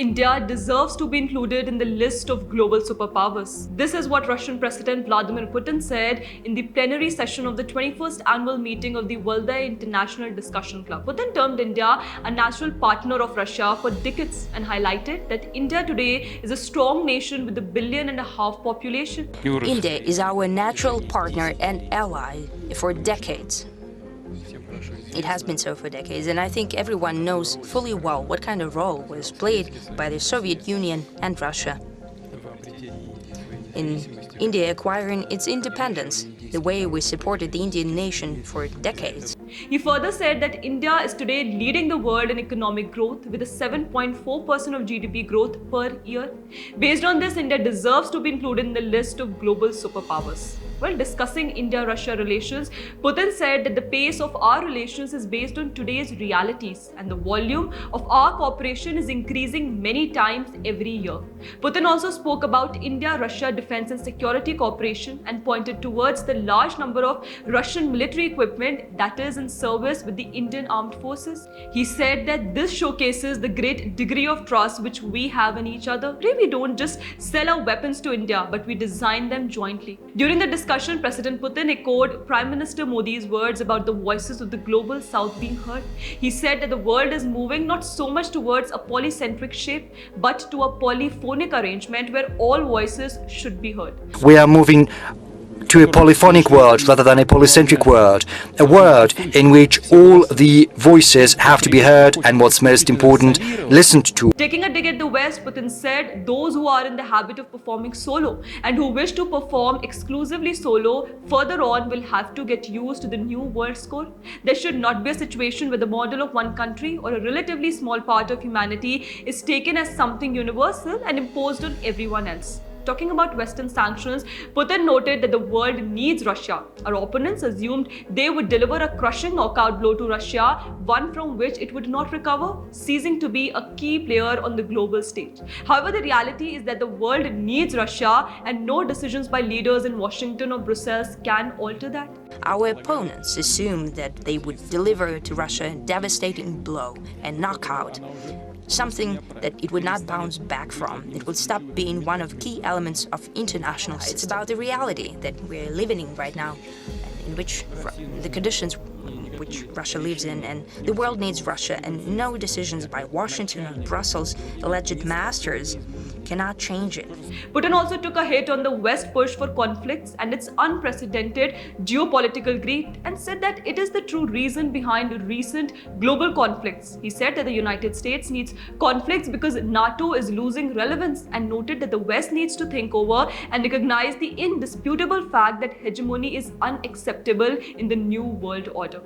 India deserves to be included in the list of global superpowers. This is what Russian President Vladimir Putin said in the plenary session of the 21st annual meeting of the Valdai International Discussion Club. Putin termed India a natural partner of Russia for decades and highlighted that India today is a strong nation with 1.5 billion population. India is our natural partner and ally for decades. It has been so for decades, and I think everyone knows fully well what kind of role was played by the Soviet Union and Russia in India acquiring its independence, the way we supported the Indian nation for decades. He further said that India is today leading the world in economic growth with a 7.4% of GDP growth per year. Based on this, India deserves to be included in the list of global superpowers. While discussing India-Russia relations, Putin said that the pace of our relations is based on today's realities and the volume of our cooperation is increasing many times every year. Putin also spoke about India-Russia defense and security cooperation and pointed towards the large number of Russian military equipment that is in service with the Indian armed forces. He said that this showcases the great degree of trust which we have in each other. We don't just sell our weapons to India, but we design them jointly. During the discussion, President Putin echoed Prime Minister Modi's words about the voices of the global south being heard. He said that the world is moving not so much towards a polycentric shape, but to a polyphonic arrangement where all voices should be heard. We are moving to a polyphonic world rather than a polycentric world, a world in which all the voices have to be heard and, what's most important, listened to. Taking a dig at the West, Putin said those who are in the habit of performing solo and who wish to perform exclusively solo further on will have to get used to the new world score. There should not be a situation where the model of one country or a relatively small part of humanity is taken as something universal and imposed on everyone else. Talking about Western sanctions, Putin noted that the world needs Russia. Our opponents assumed they would deliver a crushing knockout blow to Russia, one from which it would not recover, ceasing to be a key player on the global stage. However, the reality is that the world needs Russia and no decisions by leaders in Washington or Brussels can alter that. Our opponents assumed that they would deliver to Russia a devastating blow and knockout, something that it would not bounce back from. It would stop being one of key elements of international system. It's about the reality that we're living in right now, in which the conditions which Russia lives in, and the world needs Russia, and no decisions by Washington or Brussels, alleged masters, cannot change it. Putin also took a hit on the West push for conflicts and its unprecedented geopolitical greed and said that it is the true reason behind recent global conflicts. He said that the United States needs conflicts because NATO is losing relevance and noted that the West needs to think over and recognize the indisputable fact that hegemony is unacceptable in the new world order.